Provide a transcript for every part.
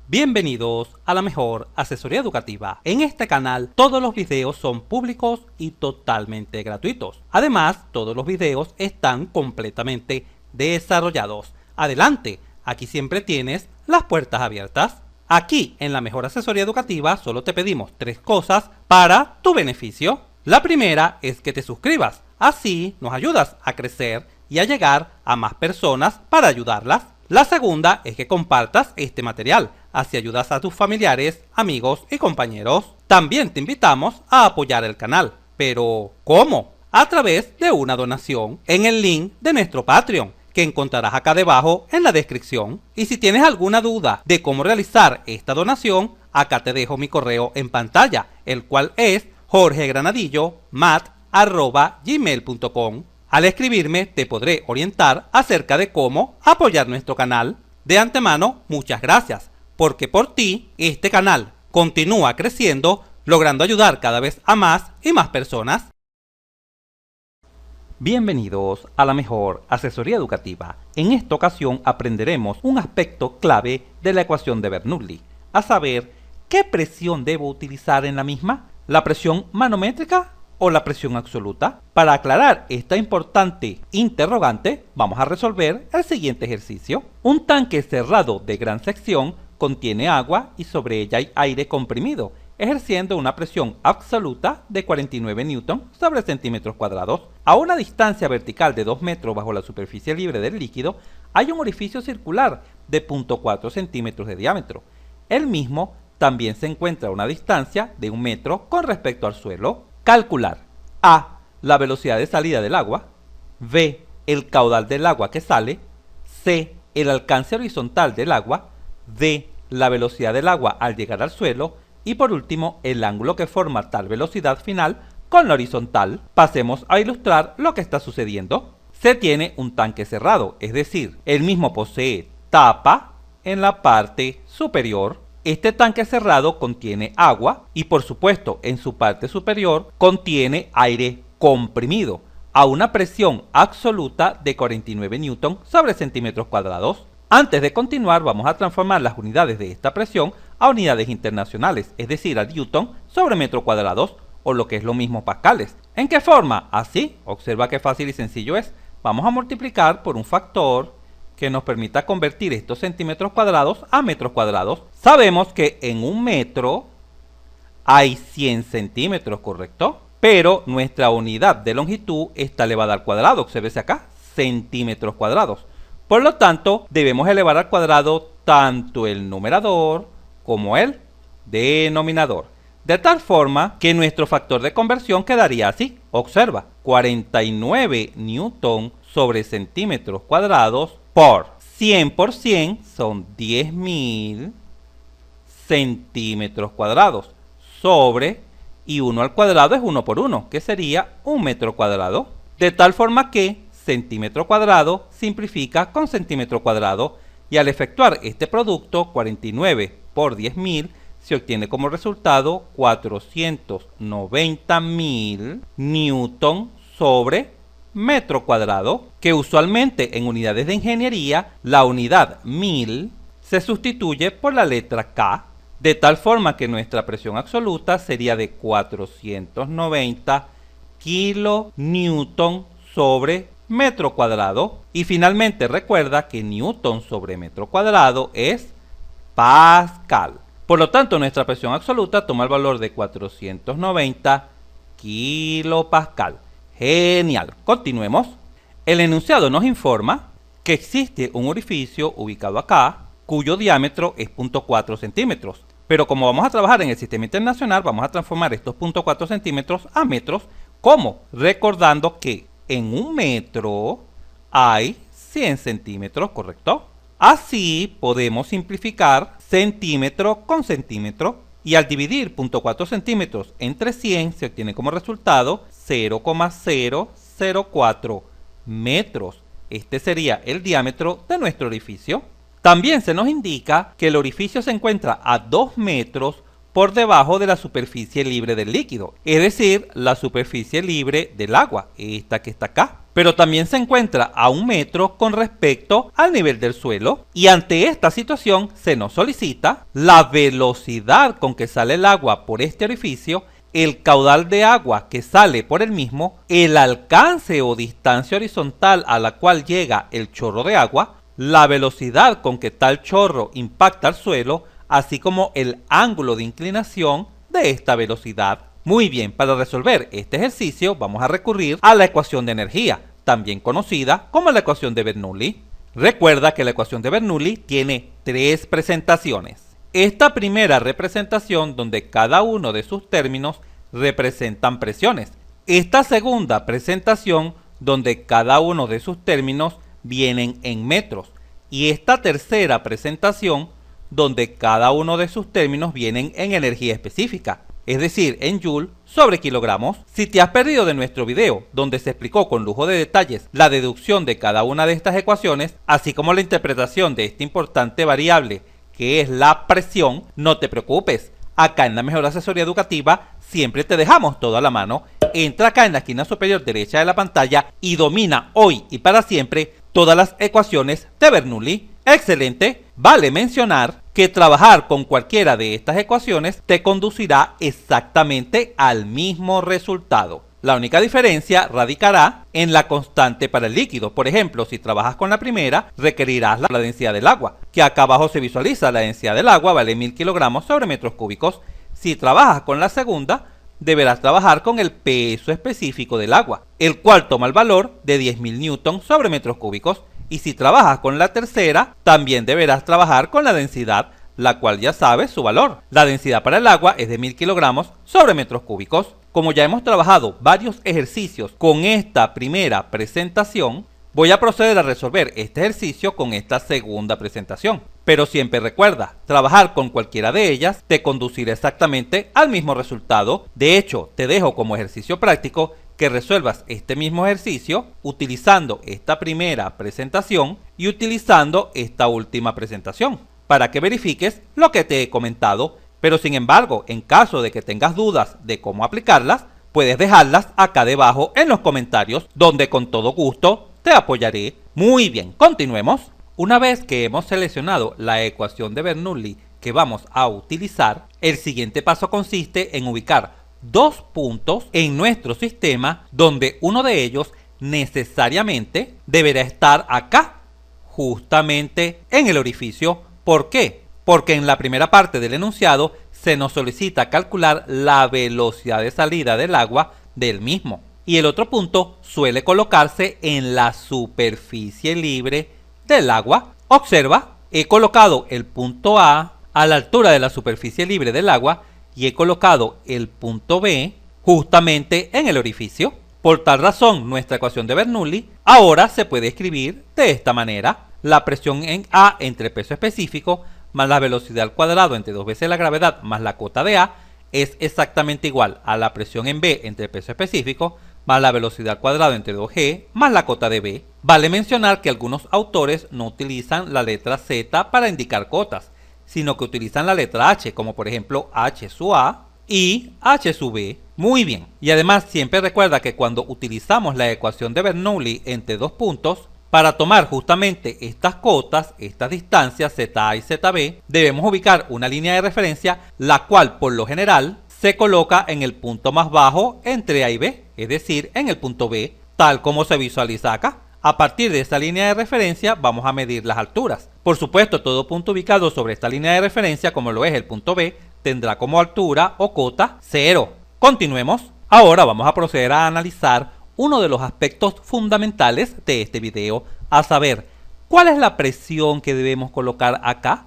Bienvenidos a la mejor asesoría educativa. En este canal todos los videos son públicos y totalmente gratuitos. Además, todos los videos están completamente desarrollados. Adelante, aquí siempre tienes las puertas abiertas. Aquí en la mejor asesoría educativa solo te pedimos 3 cosas para tu beneficio. La primera es que te suscribas, así nos ayudas a crecer y a llegar a más personas para ayudarlas. La segunda es que compartas este material, así ayudas a tus familiares, amigos y compañeros. También te invitamos a apoyar el canal. ¿Pero cómo? A través de una donación en el link de nuestro Patreon, que encontrarás acá debajo en la descripción. Y si tienes alguna duda de cómo realizar esta donación, acá te dejo mi correo en pantalla, el cual es jorgegranadillo@gmail.com. Al escribirme te podré orientar acerca de cómo apoyar nuestro canal. De antemano, muchas gracias, porque por ti este canal continúa creciendo, logrando ayudar cada vez a más y más personas. Bienvenidos a la mejor asesoría educativa. En esta ocasión aprenderemos un aspecto clave de la ecuación de Bernoulli, a saber, ¿qué presión debo utilizar en la misma? ¿La presión manométrica o la presión absoluta? Para aclarar esta importante interrogante, vamos a resolver el siguiente ejercicio. Un tanque cerrado de gran sección contiene agua y sobre ella hay aire comprimido, ejerciendo una presión absoluta de 49 newton sobre centímetros cuadrados. A una distancia vertical de 2 metros bajo la superficie libre del líquido, hay un orificio circular de 0.4 centímetros de diámetro. El mismo también se encuentra a una distancia de 1 metro con respecto al suelo. Calcular: A. La velocidad de salida del agua. B. El caudal del agua que sale. C. El alcance horizontal del agua. D. La velocidad del agua al llegar al suelo. Y por último, el ángulo que forma tal velocidad final con la horizontal. Pasemos a ilustrar lo que está sucediendo. Se tiene un tanque cerrado, es decir, el mismo posee tapa en la parte superior. Este tanque cerrado contiene agua y por supuesto en su parte superior contiene aire comprimido a una presión absoluta de 49 newton sobre centímetros cuadrados. Antes de continuar, vamos a transformar las unidades de esta presión a unidades internacionales, es decir, a newton sobre metro cuadrados, o lo que es lo mismo pascales. ¿En qué forma? Así, observa qué fácil y sencillo es. Vamos a multiplicar por un factor que nos permita convertir estos centímetros cuadrados a metros cuadrados. Sabemos que en 1 metro hay 100 centímetros, ¿correcto? Pero nuestra unidad de longitud está elevada al cuadrado, obsérvese acá, centímetros cuadrados. Por lo tanto, debemos elevar al cuadrado tanto el numerador como el denominador, de tal forma que nuestro factor de conversión quedaría así. Observa, 49 newton sobre centímetros cuadrados por 100 por 100 son 10.000 centímetros cuadrados sobre, y 1 al cuadrado es 1 por 1, que sería 1 metro cuadrado. De tal forma que centímetro cuadrado simplifica con centímetro cuadrado, y al efectuar este producto, 49 por 10.000, se obtiene como resultado 490.000 newton sobre metro cuadrado, que usualmente en unidades de ingeniería la unidad 1000 se sustituye por la letra K, de tal forma que nuestra presión absoluta sería de 490 kilonewton sobre metro cuadrado. Y finalmente recuerda que newton sobre metro cuadrado es pascal. Por lo tanto, nuestra presión absoluta toma el valor de 490 kilopascal. Genial. Continuemos. El enunciado nos informa que existe un orificio ubicado acá, cuyo diámetro es 0.4 centímetros. Pero como vamos a trabajar en el sistema internacional, vamos a transformar estos 0.4 centímetros a metros. ¿Cómo? Recordando que en 1 metro hay 100 centímetros, ¿correcto? Así podemos simplificar centímetro con centímetro, y al dividir 0.4 centímetros entre 100 se obtiene como resultado 0,004 metros. Este sería el diámetro de nuestro orificio. También se nos indica que el orificio se encuentra a 2 metros por debajo de la superficie libre del líquido, es decir, la superficie libre del agua, esta que está acá. pero también se encuentra a 1 metro con respecto al nivel del suelo, y ante esta situación se nos solicita la velocidad con que sale el agua por este orificio, el caudal de agua que sale por el mismo, el alcance o distancia horizontal a la cual llega el chorro de agua, la velocidad con que tal chorro impacta al suelo, así como el ángulo de inclinación de esta velocidad. Muy bien, para resolver este ejercicio vamos a recurrir a la ecuación de energía, también conocida como la ecuación de Bernoulli. Recuerda que la ecuación de Bernoulli tiene 3 presentaciones. Esta primera representación donde cada uno de sus términos representan presiones. Esta segunda presentación donde cada uno de sus términos vienen en metros. Y esta tercera presentación donde cada uno de sus términos vienen en energía específica, es decir, en Joule sobre kilogramos. Si te has perdido de nuestro video, donde se explicó con lujo de detalles la deducción de cada una de estas ecuaciones, así como la interpretación de esta importante variable que es la presión, no te preocupes. Acá en la Mejor Asesoría Educativa siempre te dejamos todo a la mano. Entra acá en la esquina superior derecha de la pantalla y domina hoy y para siempre todas las ecuaciones de Bernoulli. ¡Excelente! Vale mencionar que trabajar con cualquiera de estas ecuaciones te conducirá exactamente al mismo resultado. La única diferencia radicará en la constante para el líquido. Por ejemplo, si trabajas con la primera, requerirás la densidad del agua, que acá abajo se visualiza. La densidad del agua vale 1000 kilogramos sobre metros cúbicos. Si trabajas con la segunda, deberás trabajar con el peso específico del agua, el cual toma el valor de 10.000 newtons sobre metros cúbicos. Y si trabajas con la tercera, también deberás trabajar con la densidad, la cual ya sabes su valor. La densidad para el agua es de 1000 kilogramos sobre metros cúbicos. Como ya hemos trabajado varios ejercicios con esta primera presentación, voy a proceder a resolver este ejercicio con esta segunda presentación. Pero siempre recuerda, trabajar con cualquiera de ellas te conducirá exactamente al mismo resultado. De hecho, te dejo como ejercicio práctico que resuelvas este mismo ejercicio utilizando esta primera presentación y utilizando esta última presentación, para que verifiques lo que te he comentado. Pero sin embargo, en caso de que tengas dudas de cómo aplicarlas, puedes dejarlas acá debajo en los comentarios, donde con todo gusto te apoyaré. Muy bien, continuemos. Una vez que hemos seleccionado la ecuación de Bernoulli que vamos a utilizar, el siguiente paso consiste en ubicar 2 puntos en nuestro sistema, donde uno de ellos necesariamente deberá estar acá, justamente en el orificio. ¿Por qué? Porque en la primera parte del enunciado se nos solicita calcular la velocidad de salida del agua del mismo. Y el otro punto suele colocarse en la superficie libre del agua. Observa, he colocado el punto A a la altura de la superficie libre del agua y he colocado el punto B justamente en el orificio. Por tal razón, nuestra ecuación de Bernoulli ahora se puede escribir de esta manera. La presión en A entre peso específico más la velocidad al cuadrado entre 2 veces la gravedad más la cota de A es exactamente igual a la presión en B entre peso específico más la velocidad al cuadrado entre 2G más la cota de B. Vale mencionar que algunos autores no utilizan la letra Z para indicar cotas, sino que utilizan la letra H, como por ejemplo H sub A y H sub B. Muy bien. Y además siempre recuerda que cuando utilizamos la ecuación de Bernoulli entre 2 puntos, para tomar justamente estas cotas, estas distancias ZA y ZB, debemos ubicar una línea de referencia, la cual por lo general se coloca en el punto más bajo entre A y B, es decir, en el punto B, tal como se visualiza acá. A partir de esta línea de referencia vamos a medir las alturas. Por supuesto, todo punto ubicado sobre esta línea de referencia, como lo es el punto B, tendrá como altura o cota 0. Continuemos. Ahora vamos a proceder a analizar uno de los aspectos fundamentales de este video, a saber, ¿cuál es la presión que debemos colocar acá?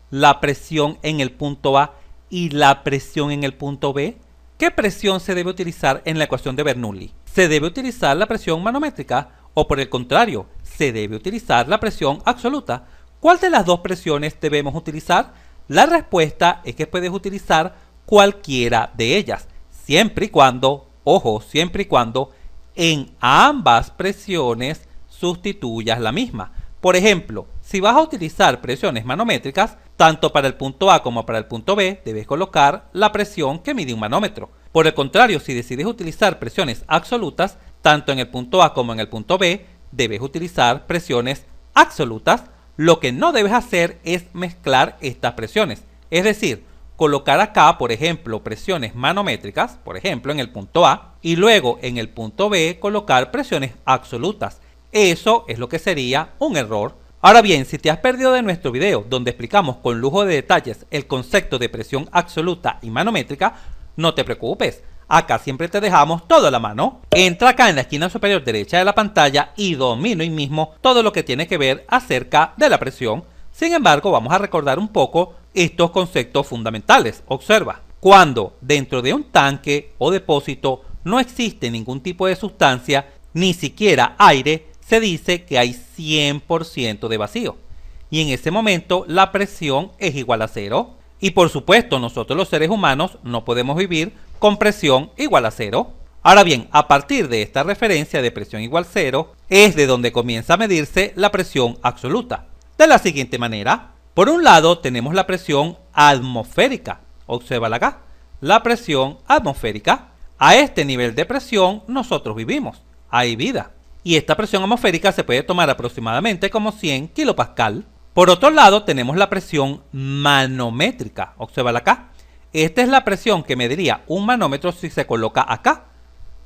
La presión en el punto A y la presión en el punto B. ¿Qué presión se debe utilizar en la ecuación de Bernoulli? ¿Se debe utilizar la presión manométrica o por el contrario, se debe utilizar la presión absoluta? ¿Cuál de las dos presiones debemos utilizar? La respuesta es que puedes utilizar cualquiera de ellas, siempre y cuando, ojo, siempre y cuando en ambas presiones sustituyas la misma. Por ejemplo, si vas a utilizar presiones manométricas, tanto para el punto A como para el punto B, debes colocar la presión que mide un manómetro. Por el contrario, si decides utilizar presiones absolutas, tanto en el punto A como en el punto B, debes utilizar presiones absolutas. Lo que no debes hacer es mezclar estas presiones, es decir, colocar acá, por ejemplo, presiones manométricas, por ejemplo, en el punto A, y luego en el punto B colocar presiones absolutas. Eso es lo que sería un error. Ahora bien, si te has perdido de nuestro video donde explicamos con lujo de detalles el concepto de presión absoluta y manométrica, no te preocupes. Acá siempre te dejamos todo a la mano. Entra acá en la esquina superior derecha de la pantalla y domina hoy mismo todo lo que tiene que ver acerca de la presión. Sin embargo, vamos a recordar un poco estos conceptos fundamentales. Observa, cuando dentro de un tanque o depósito no existe ningún tipo de sustancia, ni siquiera aire, se dice que hay 100% de vacío. Y en ese momento la presión es igual a cero. Y por supuesto, nosotros los seres humanos no podemos vivir con presión igual a cero. Ahora bien, a partir de esta referencia de presión igual a cero, es de donde comienza a medirse la presión absoluta. De la siguiente manera, por un lado tenemos la presión atmosférica. Obsérvala acá, la presión atmosférica. A este nivel de presión nosotros vivimos, hay vida. Y esta presión atmosférica se puede tomar aproximadamente como 100 kilopascal. Por otro lado tenemos la presión manométrica. Obsérvala acá. Esta es la presión que mediría un manómetro si se coloca acá.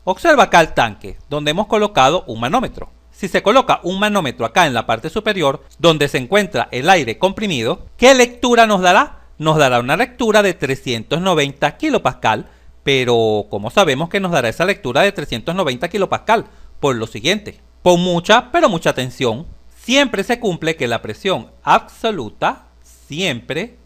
Observa acá el tanque, donde hemos colocado un manómetro. Si se coloca un manómetro acá en la parte superior, donde se encuentra el aire comprimido, ¿qué lectura nos dará? Nos dará una lectura de 390 kilopascal, pero ¿cómo sabemos que nos dará esa lectura de 390 kilopascal? Por lo siguiente, pon mucha, pero mucha atención. Siempre se cumple que la presión absoluta siempre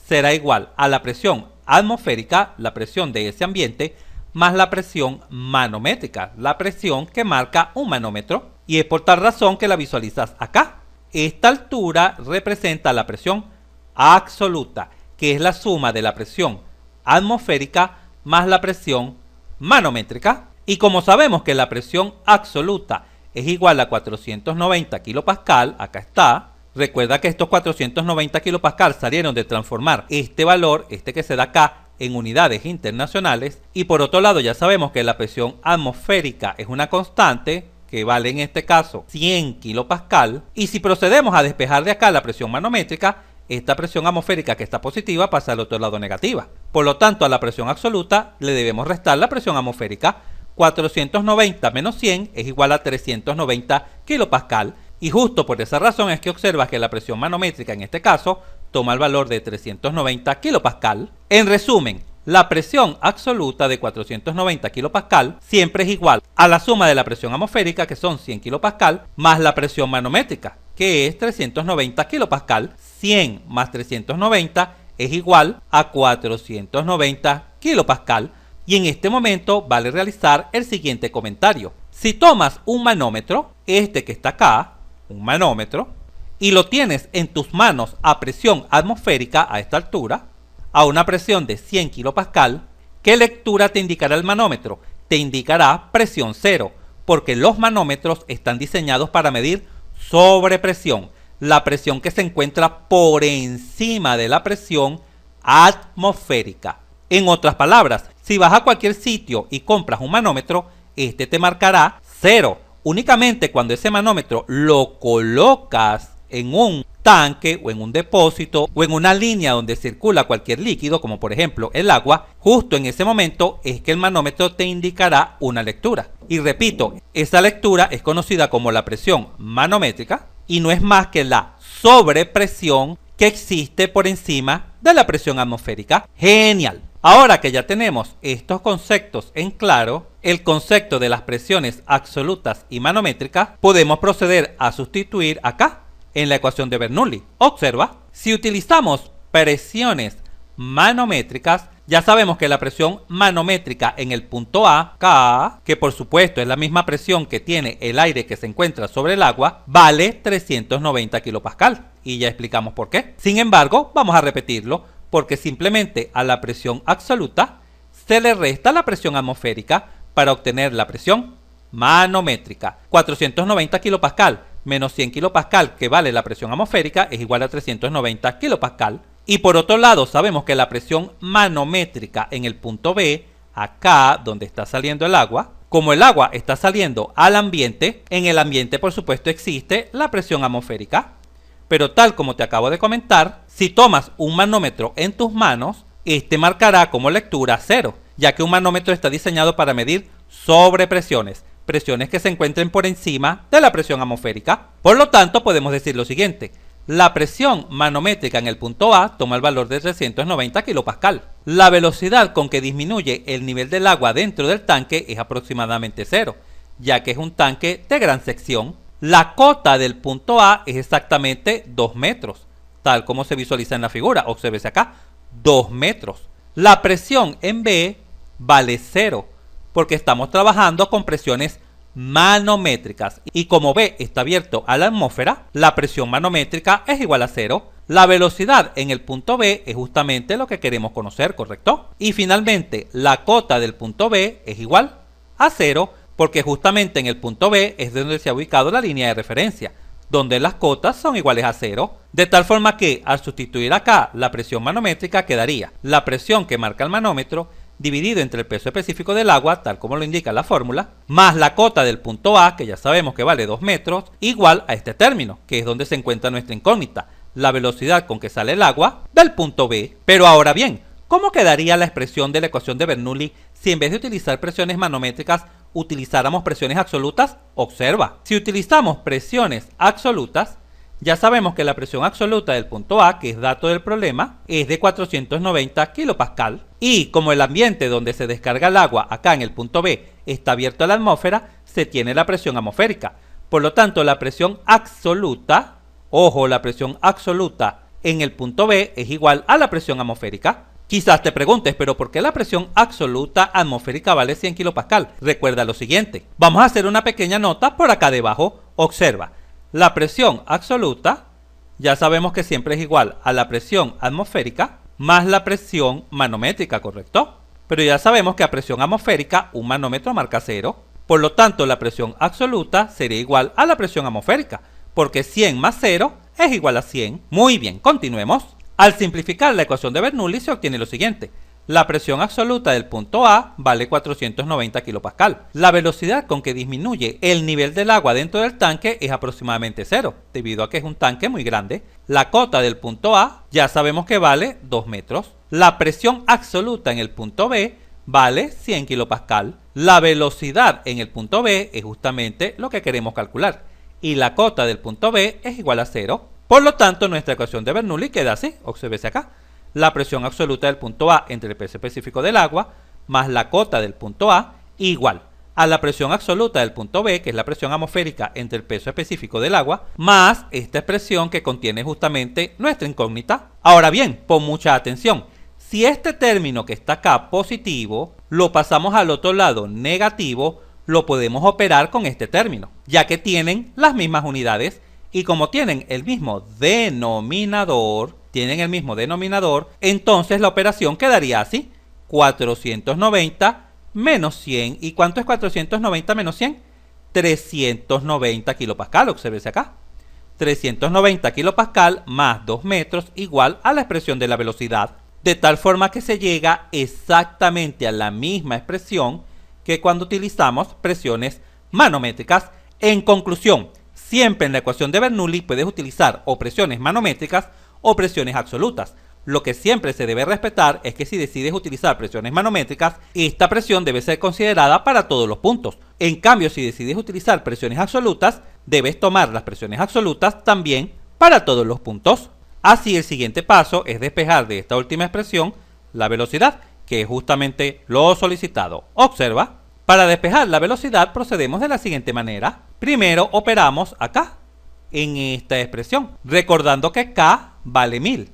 será igual a la presión atmosférica, la presión de ese ambiente, más la presión manométrica, la presión que marca un manómetro. Y es por tal razón que la visualizas acá. Esta altura representa la presión absoluta, que es la suma de la presión atmosférica más la presión manométrica. Y como sabemos que la presión absoluta es igual a 490 kilopascal, acá está. Recuerda que estos 490 kilopascal salieron de transformar este valor, este que se da acá, en unidades internacionales. Y por otro lado ya sabemos que la presión atmosférica es una constante que vale en este caso 100 kilopascal. Y si procedemos a despejar de acá la presión manométrica, esta presión atmosférica que está positiva pasa al otro lado negativa. Por lo tanto, a la presión absoluta le debemos restar la presión atmosférica. 490 menos 100 es igual a 390 kilopascal. Y justo por esa razón es que observas que la presión manométrica en este caso toma el valor de 390 kilopascal. En resumen, la presión absoluta de 490 kilopascal siempre es igual a la suma de la presión atmosférica, que son 100 kilopascal, más la presión manométrica, que es 390 kilopascal. 100 más 390 es igual a 490 kilopascal. Y en este momento vale realizar el siguiente comentario. Si tomas un manómetro, este que está acá, un manómetro, y lo tienes en tus manos a presión atmosférica a esta altura, a una presión de 100 kilopascal, ¿qué lectura te indicará el manómetro? Te indicará presión cero, porque los manómetros están diseñados para medir sobrepresión, la presión que se encuentra por encima de la presión atmosférica. En otras palabras, si vas a cualquier sitio y compras un manómetro, este te marcará cero. Únicamente cuando ese manómetro lo colocas en un tanque o en un depósito o en una línea donde circula cualquier líquido, como por ejemplo el agua, justo en ese momento es que el manómetro te indicará una lectura. Y repito, esa lectura es conocida como la presión manométrica y no es más que la sobrepresión que existe por encima de la presión atmosférica. Genial. Ahora que ya tenemos estos conceptos en claro, el concepto de las presiones absolutas y manométricas, podemos proceder a sustituir acá en la ecuación de Bernoulli. Observa, si utilizamos presiones manométricas, ya sabemos que la presión manométrica en el punto A, K, que por supuesto es la misma presión que tiene el aire que se encuentra sobre el agua, vale 390 kilopascal. Y ya explicamos por qué. Sin embargo, vamos a repetirlo, porque simplemente a la presión absoluta se le resta la presión atmosférica para obtener la presión manométrica. 490 kilopascal menos 100 kilopascal, que vale la presión atmosférica, es igual a 390 kilopascal. Y por otro lado, sabemos que la presión manométrica en el punto B, acá donde está saliendo el agua, Como el agua está saliendo al ambiente, en el ambiente por supuesto existe la presión atmosférica. Pero tal como te acabo de comentar, si tomas un manómetro en tus manos, este marcará como lectura 0, ya que un manómetro está diseñado para medir sobrepresiones, presiones que se encuentren por encima de la presión atmosférica. Por lo tanto, podemos decir lo siguiente: la presión manométrica en el punto A toma el valor de 390 kPa. La velocidad con que disminuye el nivel del agua dentro del tanque es aproximadamente 0, ya que es un tanque de gran sección. La cota del punto A es exactamente 2 metros, tal como se visualiza en la figura. Obsérvese acá, 2 metros. La presión en B vale 0, porque estamos trabajando con presiones manométricas. Y como B está abierto a la atmósfera, la presión manométrica es igual a 0. La velocidad en el punto B es justamente lo que queremos conocer, ¿correcto? Y finalmente, la cota del punto B es igual a 0, porque justamente en el punto B es donde se ha ubicado la línea de referencia, donde las cotas son iguales a 0, de tal forma que al sustituir acá la presión manométrica quedaría la presión que marca el manómetro dividido entre el peso específico del agua, tal como lo indica la fórmula, más la cota del punto A, que ya sabemos que vale 2 metros, igual a este término, que es donde se encuentra nuestra incógnita, la velocidad con que sale el agua del punto B. Pero ahora bien, ¿cómo quedaría la expresión de la ecuación de Bernoulli si en vez de utilizar presiones manométricas utilizáramos presiones absolutas? Observa, si utilizamos presiones absolutas, ya sabemos que la presión absoluta del punto A, que es dato del problema, es de 490 kPa. Y como el ambiente donde se descarga el agua acá en el punto B está abierto a la atmósfera, se tiene la presión atmosférica. Por lo tanto, la presión absoluta, ojo, la presión absoluta en el punto B es igual a la presión atmosférica. Quizás te preguntes, pero ¿por qué la presión absoluta atmosférica vale 100 kPa? Recuerda lo siguiente. Vamos a hacer una pequeña nota por acá debajo. Observa. La presión absoluta, ya sabemos que siempre es igual a la presión atmosférica más la presión manométrica, ¿correcto? Pero ya sabemos que a presión atmosférica un manómetro marca 0. Por lo tanto, la presión absoluta sería igual a la presión atmosférica, porque 100 más 0 es igual a 100. Muy bien, continuemos. Al simplificar la ecuación de Bernoulli se obtiene lo siguiente. La presión absoluta del punto A vale 490 kPa. La velocidad con que disminuye el nivel del agua dentro del tanque es aproximadamente 0, debido a que es un tanque muy grande. La cota del punto A ya sabemos que vale 2 metros. La presión absoluta en el punto B vale 100 kPa. La velocidad en el punto B es justamente lo que queremos calcular. Y la cota del punto B es igual a 0. Por lo tanto, nuestra ecuación de Bernoulli queda así. Obsérvese acá. La presión absoluta del punto A entre el peso específico del agua más la cota del punto A igual a la presión absoluta del punto B, que es la presión atmosférica entre el peso específico del agua, más esta expresión que contiene justamente nuestra incógnita. Ahora bien, pon mucha atención. Si este término que está acá positivo lo pasamos al otro lado negativo, lo podemos operar con este término, ya que tienen las mismas unidades y como tienen el mismo denominador, entonces la operación quedaría así: 490 menos 100. ¿Y cuánto es 490 menos 100? 390 kPa. Obsérvese acá. 390 kPa más 2 metros igual a la expresión de la velocidad. De tal forma que se llega exactamente a la misma expresión que cuando utilizamos presiones manométricas. En conclusión, siempre en la ecuación de Bernoulli puedes utilizar o presiones manométricas o presiones absolutas. Lo que siempre se debe respetar es que si decides utilizar presiones manométricas, esta presión debe ser considerada para todos los puntos. En cambio, si decides utilizar presiones absolutas, debes tomar las presiones absolutas también para todos los puntos. Así, el siguiente paso es despejar de esta última expresión la velocidad, que es justamente lo solicitado. Observa. Para despejar la velocidad procedemos de la siguiente manera. Primero operamos acá, en esta expresión, recordando que K vale 1000.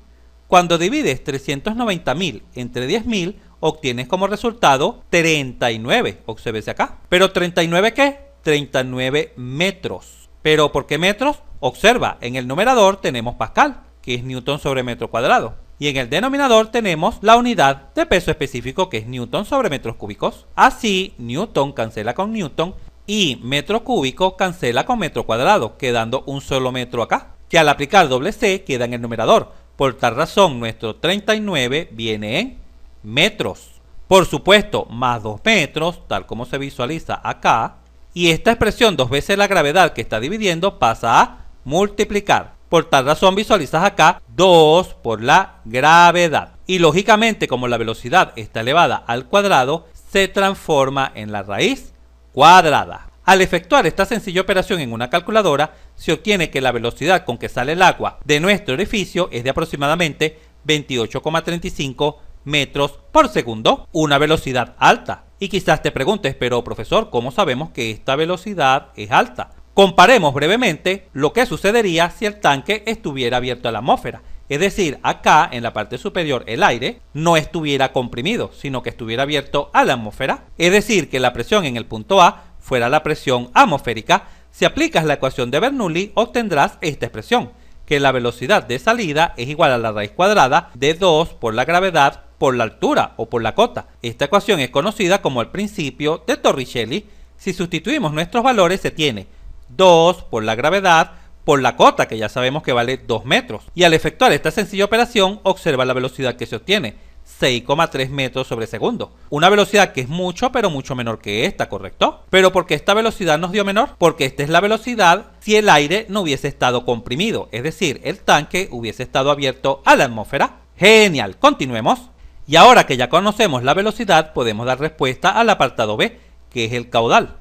Cuando divides 390.000 entre 10.000, obtienes como resultado 39. Obsérvese acá. ¿Pero 39 qué? 39 metros. ¿Pero por qué metros? Observa, en el numerador tenemos Pascal, que es Newton sobre metro cuadrado. Y en el denominador tenemos la unidad de peso específico, que es Newton sobre metros cúbicos. Así, Newton cancela con Newton y metro cúbico cancela con metro cuadrado, quedando un solo metro acá, que al aplicar doble C queda en el numerador. Por tal razón, nuestro 39 viene en metros. por supuesto, más 2 metros, tal como se visualiza acá, y esta expresión 2 veces la gravedad que está dividiendo pasa a multiplicar. Por tal razón visualizas acá 2 por la gravedad. Y lógicamente, como la velocidad está elevada al cuadrado, se transforma en la raíz cuadrada. Al efectuar esta sencilla operación en una calculadora, se obtiene que la velocidad con que sale el agua de nuestro orificio es de aproximadamente 28,35 metros por segundo, una velocidad alta. Y quizás te preguntes, pero profesor, ¿cómo sabemos que esta velocidad es alta? Comparemos brevemente lo que sucedería si el tanque estuviera abierto a la atmósfera. Es decir, acá en la parte superior el aire no estuviera comprimido, sino que estuviera abierto a la atmósfera. Es decir, que la presión en el punto A fuera la presión atmosférica. Si aplicas la ecuación de Bernoulli, obtendrás esta expresión, que la velocidad de salida es igual a la raíz cuadrada de 2 por la gravedad por la altura o por la cota. Esta ecuación es conocida como el principio de Torricelli. Si sustituimos nuestros valores, se tiene 2 por la gravedad por la cota, que ya sabemos que vale 2 metros. Y al efectuar esta sencilla operación, observa la velocidad que se obtiene, 6,3 metros sobre segundo. Una velocidad que es mucho, pero mucho menor que esta, ¿correcto? Pero ¿por qué esta velocidad nos dio menor? Porque esta es la velocidad si el aire no hubiese estado comprimido, es decir, el tanque hubiese estado abierto a la atmósfera. Genial, continuemos. Y ahora que ya conocemos la velocidad, podemos dar respuesta al apartado B, que es el caudal.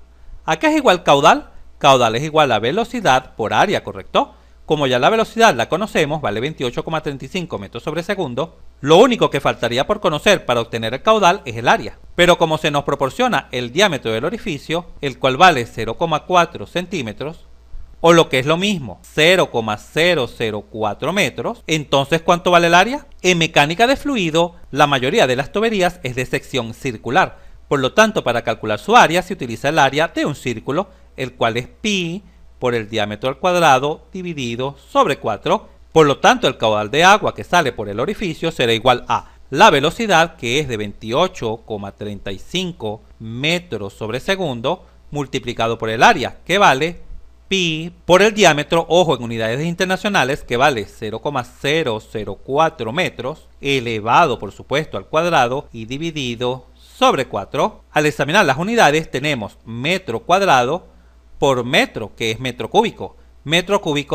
¿A qué es igual caudal? Caudal es igual a velocidad por área, ¿correcto? Como ya la velocidad la conocemos, vale 28,35 metros sobre segundo, lo único que faltaría por conocer para obtener el caudal es el área. Pero como se nos proporciona el diámetro del orificio, el cual vale 0,4 centímetros, o lo que es lo mismo, 0,004 metros, entonces ¿cuánto vale el área? En mecánica de fluido, la mayoría de las tuberías es de sección circular. Por lo tanto, para calcular su área se utiliza el área de un círculo, el cual es pi por el diámetro al cuadrado dividido sobre 4. Por lo tanto, el caudal de agua que sale por el orificio será igual a la velocidad, que es de 28,35 metros sobre segundo, multiplicado por el área, que vale pi por el diámetro, ojo, en unidades internacionales, que vale 0,004 metros, elevado por supuesto al cuadrado y dividido sobre 4. Al examinar las unidades tenemos metro cuadrado por metro, que es metro cúbico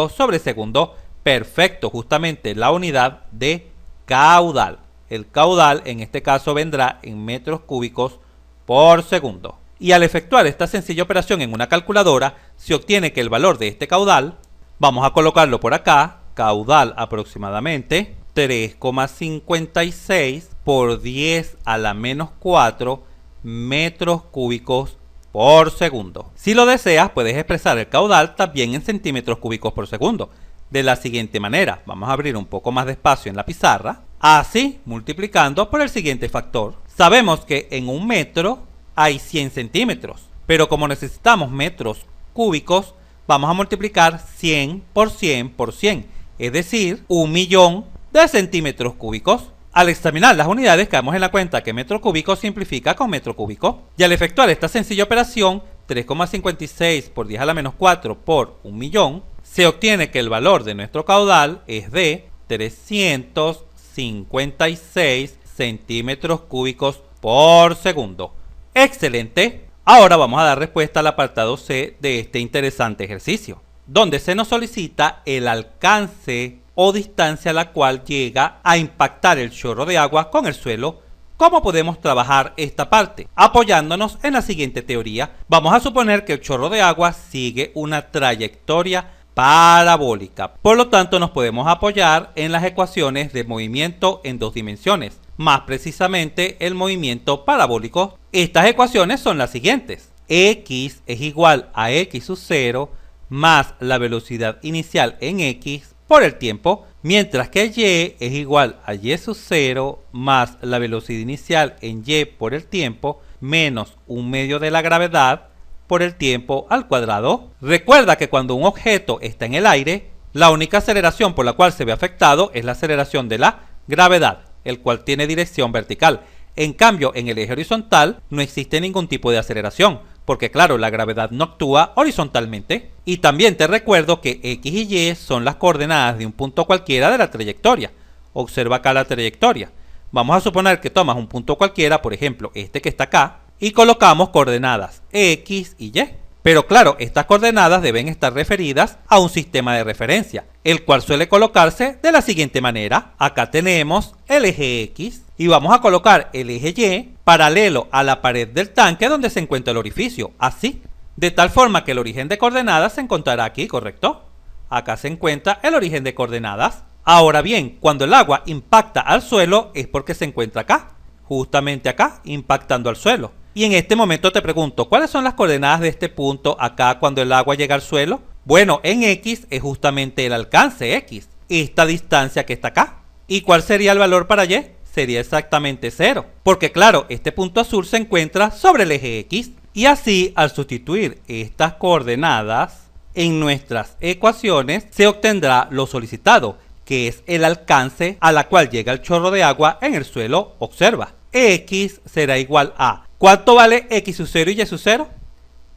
sobre segundo. Perfecto, justamente la unidad de caudal. El caudal en este caso vendrá en metros cúbicos por segundo. Y al efectuar esta sencilla operación en una calculadora, se obtiene que el valor de este caudal, vamos a colocarlo por acá, caudal aproximadamente 3,56 por 10 a la menos 4 metros cúbicos por segundo. Si lo deseas, puedes expresar el caudal también en centímetros cúbicos por segundo. De la siguiente manera, vamos a abrir un poco más de espacio en la pizarra, así multiplicando por el siguiente factor. Sabemos que en un metro hay 100 centímetros, pero como necesitamos metros cúbicos, vamos a multiplicar 100 por 100 por 100, es decir, 1.000.000 de centímetros cúbicos. Al examinar las unidades, caemos en la cuenta que metro cúbico simplifica con metro cúbico. Y al efectuar esta sencilla operación, 3,56 por 10 a la menos 4 por 1.000.000, se obtiene que el valor de nuestro caudal es de 356 centímetros cúbicos por segundo. ¡Excelente! Ahora vamos a dar respuesta al apartado C de este interesante ejercicio, donde se nos solicita el alcance o distancia a la cual llega a impactar el chorro de agua con el suelo. ¿Cómo podemos trabajar esta parte? Apoyándonos en la siguiente teoría. Vamos a suponer que el chorro de agua sigue una trayectoria parabólica. Por lo tanto, nos podemos apoyar en las ecuaciones de movimiento en dos dimensiones, más precisamente el movimiento parabólico. Estas ecuaciones son las siguientes: x es igual a x sub 0 más la velocidad inicial en x por el tiempo, mientras que y es igual a y sub 0 más la velocidad inicial en y por el tiempo menos 1/2 de la gravedad por el tiempo al cuadrado. Recuerda que cuando un objeto está en el aire, la única aceleración por la cual se ve afectado es la aceleración de la gravedad, el cual tiene dirección vertical. En cambio, en el eje horizontal no existe ningún tipo de aceleración, porque claro, la gravedad no actúa horizontalmente. Y también te recuerdo que x y y son las coordenadas de un punto cualquiera de la trayectoria. Observa acá la trayectoria. Vamos a suponer que tomas un punto cualquiera, por ejemplo, este que está acá, y colocamos coordenadas X y Y. Pero claro, estas coordenadas deben estar referidas a un sistema de referencia, el cual suele colocarse de la siguiente manera. Acá tenemos el eje X y vamos a colocar el eje Y paralelo a la pared del tanque donde se encuentra el orificio, así. De tal forma que el origen de coordenadas se encontrará aquí, ¿correcto? Acá se encuentra el origen de coordenadas. Ahora bien, cuando el agua impacta al suelo es porque se encuentra acá, justamente acá, impactando al suelo. Y en este momento te pregunto, ¿cuáles son las coordenadas de este punto acá cuando el agua llega al suelo? Bueno, en X es justamente el alcance X, esta distancia que está acá. ¿Y cuál sería el valor para Y? Sería exactamente 0, porque claro, este punto azul se encuentra sobre el eje X. Y así, al sustituir estas coordenadas en nuestras ecuaciones, se obtendrá lo solicitado, que es el alcance a la cual llega el chorro de agua en el suelo. Observa, X será igual a ¿cuánto vale X sub 0 y Y sub 0?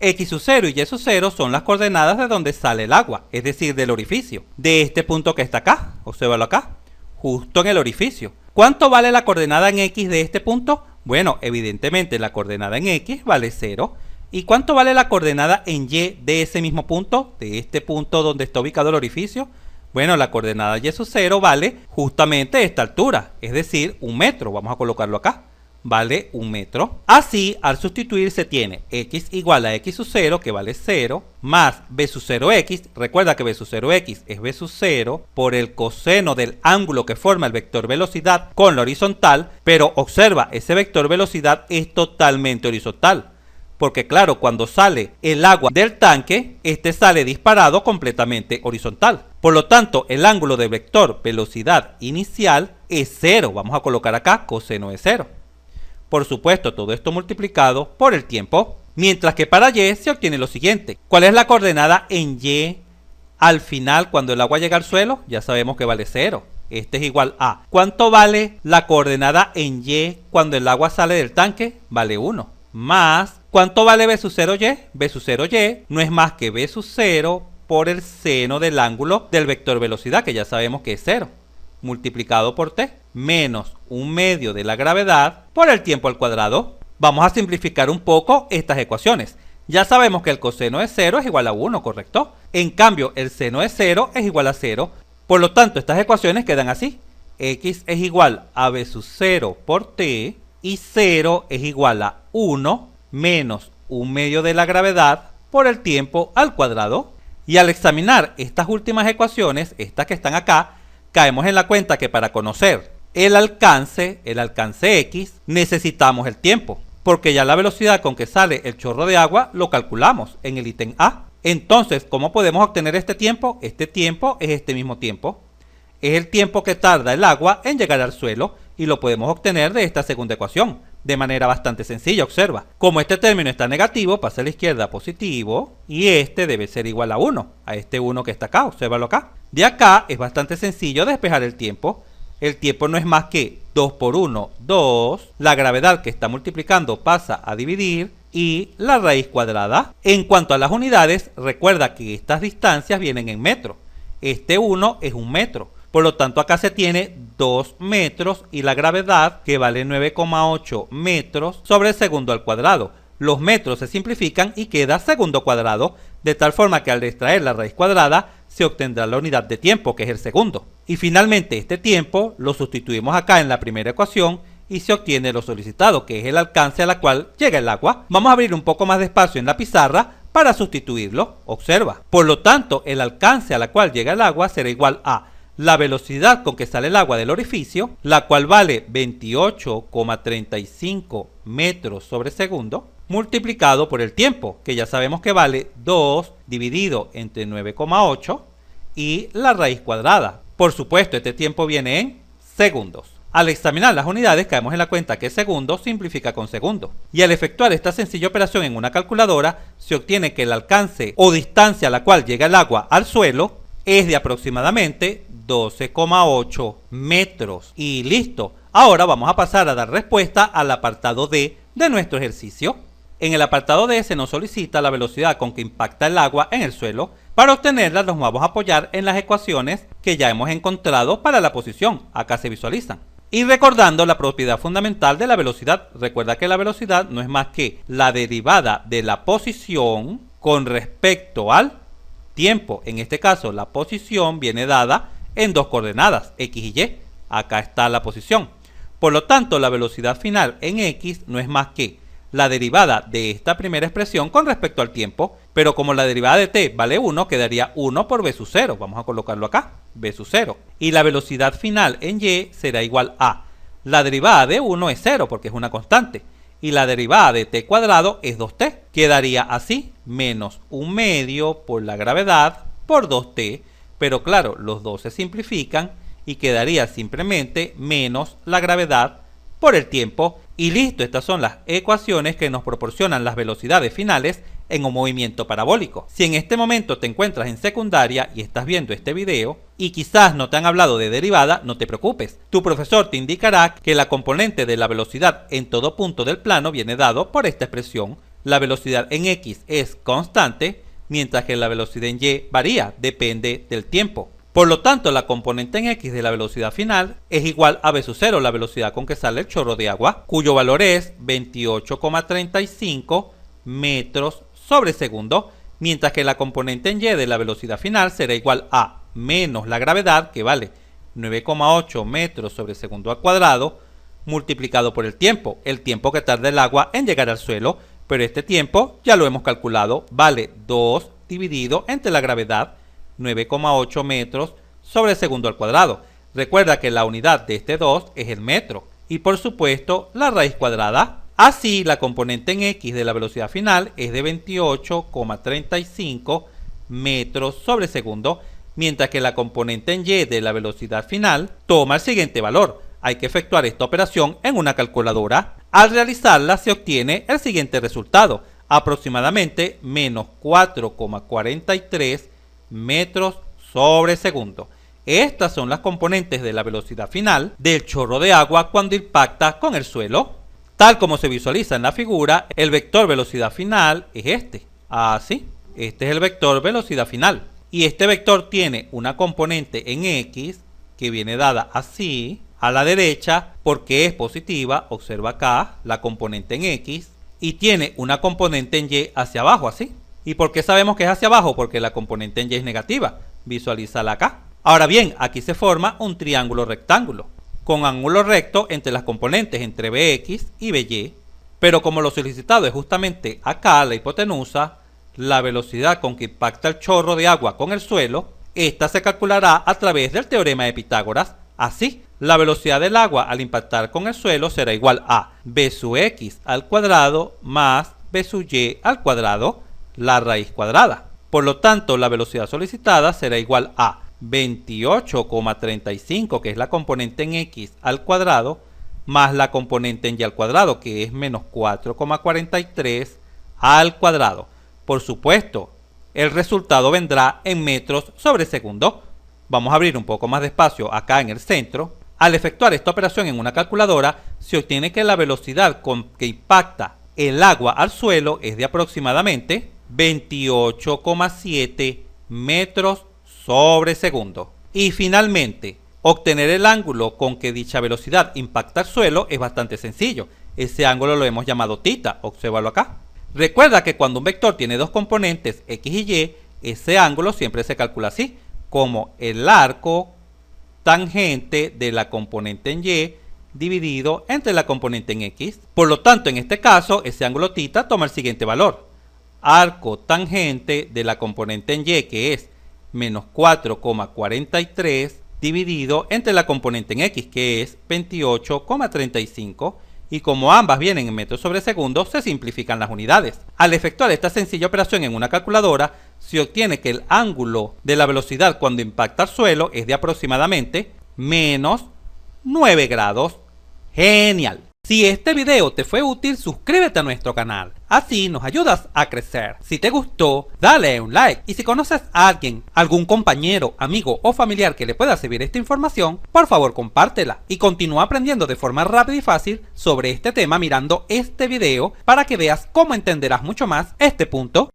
X sub 0 y Y sub 0 son las coordenadas de donde sale el agua, es decir, del orificio, de este punto que está acá, obsérvalo acá, justo en el orificio. ¿Cuánto vale la coordenada en X de este punto? Bueno, evidentemente la coordenada en X vale 0. ¿Y cuánto vale la coordenada en Y de ese mismo punto, de este punto donde está ubicado el orificio? Bueno, la coordenada Y sub 0 vale justamente esta altura, es decir, 1 metro, vamos a colocarlo acá. Vale 1 metro. Así, al sustituir se tiene X igual a X sub 0, que vale 0, más B sub 0X. Recuerda que B sub 0X es B sub 0 por el coseno del ángulo que forma el vector velocidad con la horizontal, pero observa, ese vector velocidad es totalmente horizontal. Porque claro, cuando sale el agua del tanque, este sale disparado completamente horizontal. Por lo tanto, el ángulo del vector velocidad inicial es 0. Vamos a colocar acá coseno de 0. Por supuesto, todo esto multiplicado por el tiempo, mientras que para Y se obtiene lo siguiente. ¿Cuál es la coordenada en Y al final cuando el agua llega al suelo? Ya sabemos que vale 0. Este es igual a. ¿Cuánto vale la coordenada en Y cuando el agua sale del tanque? Vale 1. Más, ¿cuánto vale B sub 0Y? B sub 0Y no es más que B sub 0 por el seno del ángulo del vector velocidad, que ya sabemos que es 0. Multiplicado por t, menos 1/2 de la gravedad por el tiempo al cuadrado. Vamos a simplificar un poco estas ecuaciones. Ya sabemos que el coseno de 0 es igual a 1, ¿correcto? En cambio, el seno de 0 es igual a 0. Por lo tanto, estas ecuaciones quedan así. X es igual a B sub 0 por t y 0 es igual a 1 menos 1/2 de la gravedad por el tiempo al cuadrado. Y al examinar estas últimas ecuaciones, estas que están acá, caemos en la cuenta que para conocer el alcance X, necesitamos el tiempo, porque ya la velocidad con que sale el chorro de agua lo calculamos en el ítem A. Entonces, ¿cómo podemos obtener este tiempo? Este tiempo es este mismo tiempo. Es el tiempo que tarda el agua en llegar al suelo y lo podemos obtener de esta segunda ecuación, de manera bastante sencilla. Observa, como este término está negativo, pasa a la izquierda positivo y este debe ser igual a 1, a este 1 que está acá, obsérvalo acá. De acá es bastante sencillo despejar el tiempo. El tiempo no es más que 2 por 1, 2. La gravedad que está multiplicando pasa a dividir y la raíz cuadrada. En cuanto a las unidades, recuerda que estas distancias vienen en metros. Este 1 es 1 metro. Por lo tanto, acá se tiene 2 metros y la gravedad, que vale 9,8 metros sobre el segundo al cuadrado. Los metros se simplifican y queda segundo cuadrado, de tal forma que al extraer la raíz cuadrada se obtendrá la unidad de tiempo, que es el segundo. Y finalmente este tiempo lo sustituimos acá en la primera ecuación y se obtiene lo solicitado, que es el alcance a la cual llega el agua. Vamos a abrir un poco más de espacio en la pizarra para sustituirlo. Observa. Por lo tanto, el alcance a la cual llega el agua será igual a la velocidad con que sale el agua del orificio, la cual vale 28,35 metros sobre segundo, multiplicado por el tiempo, que ya sabemos que vale 2 dividido entre 9,8 y la raíz cuadrada. Por supuesto, este tiempo viene en segundos. Al examinar las unidades caemos en la cuenta que segundo simplifica con segundo. Y al efectuar esta sencilla operación en una calculadora, se obtiene que el alcance o distancia a la cual llega el agua al suelo es de aproximadamente 12,8 metros. Y listo. Ahora vamos a pasar a dar respuesta al apartado D de nuestro ejercicio. En el apartado D se nos solicita la velocidad con que impacta el agua en el suelo. Para obtenerla nos vamos a apoyar en las ecuaciones que ya hemos encontrado para la posición. Acá se visualizan. Y recordando la propiedad fundamental de la velocidad, recuerda que la velocidad no es más que la derivada de la posición con respecto al tiempo. En este caso, la posición viene dada en dos coordenadas, x y y. Acá está la posición. Por lo tanto, la velocidad final en x no es más que la derivada de esta primera expresión con respecto al tiempo, pero como la derivada de t vale 1, quedaría 1 por v sub 0. Vamos a colocarlo acá, v sub 0. Y la velocidad final en y será igual a la derivada de 1 es 0 porque es una constante. Y la derivada de t cuadrado es 2t. Quedaría así, menos 1 medio por la gravedad por 2t. Pero claro, los dos se simplifican y quedaría simplemente menos la gravedad por el tiempo. Y listo, estas son las ecuaciones que nos proporcionan las velocidades finales en un movimiento parabólico. Si en este momento te encuentras en secundaria y estás viendo este video y quizás no te han hablado de derivada, no te preocupes. Tu profesor te indicará que la componente de la velocidad en todo punto del plano viene dado por esta expresión. La velocidad en x es constante, mientras que la velocidad en y varía, depende del tiempo. Por lo tanto, la componente en x de la velocidad final es igual a v sub 0, la velocidad con que sale el chorro de agua, cuyo valor es 28,35 metros sobre segundo, mientras que la componente en y de la velocidad final será igual a menos la gravedad, que vale 9,8 metros sobre segundo al cuadrado, multiplicado por el tiempo que tarda el agua en llegar al suelo, pero este tiempo ya lo hemos calculado, vale 2 dividido entre la gravedad, 9,8 metros sobre segundo al cuadrado. Recuerda que la unidad de este 2 es el metro y por supuesto la raíz cuadrada. Así la componente en x de la velocidad final es de 28,35 metros sobre segundo, mientras que la componente en y de la velocidad final toma el siguiente valor. Hay que efectuar esta operación en una calculadora. Al realizarla se obtiene el siguiente resultado, aproximadamente menos 4,43 metros sobre segundo. Estas son las componentes de la velocidad final del chorro de agua cuando impacta con el suelo. Tal como se visualiza en la figura, el vector velocidad final es este. Así, este es el vector velocidad final. Y este vector tiene una componente en x que viene dada así, a la derecha, porque es positiva. Observa acá la componente en x. Y tiene una componente en y hacia abajo, así. ¿Y por qué sabemos que es hacia abajo? Porque la componente en y es negativa. Visualízala acá. Ahora bien, aquí se forma un triángulo rectángulo, con ángulo recto entre las componentes entre Bx y By. Pero como lo solicitado es justamente acá, la hipotenusa, la velocidad con que impacta el chorro de agua con el suelo, esta se calculará a través del teorema de Pitágoras. Así, la velocidad del agua al impactar con el suelo será igual a b sub x al cuadrado más b sub y al cuadrado, la raíz cuadrada. Por lo tanto, la velocidad solicitada será igual a 28,35, que es la componente en x al cuadrado, más la componente en y al cuadrado, que es menos 4,43 al cuadrado. Por supuesto, el resultado vendrá en metros sobre segundo. Vamos a abrir un poco más de espacio acá en el centro. Al efectuar esta operación en una calculadora, se obtiene que la velocidad con que impacta el agua al suelo es de aproximadamente 28,7 metros sobre segundo. Y finalmente, obtener el ángulo con que dicha velocidad impacta el suelo es bastante sencillo. Ese ángulo lo hemos llamado θ, obsérvalo acá. Recuerda que cuando un vector tiene dos componentes x y y, ese ángulo siempre se calcula así, como el arco tangente de la componente en y dividido entre la componente en x. Por lo tanto, en este caso, ese ángulo θ toma el siguiente valor. Arco tangente de la componente en y, que es menos 4,43, dividido entre la componente en x, que es 28,35. Y como ambas vienen en metros sobre segundo, se simplifican las unidades. Al efectuar esta sencilla operación en una calculadora, se obtiene que el ángulo de la velocidad cuando impacta al suelo es de aproximadamente menos 9 grados. ¡Genial! Si este video te fue útil, suscríbete a nuestro canal. Así nos ayudas a crecer. Si te gustó, dale un like. Y si conoces a alguien, algún compañero, amigo o familiar que le pueda servir esta información, por favor compártela. Y continúa aprendiendo de forma rápida y fácil sobre este tema mirando este video para que veas cómo entenderás mucho más este punto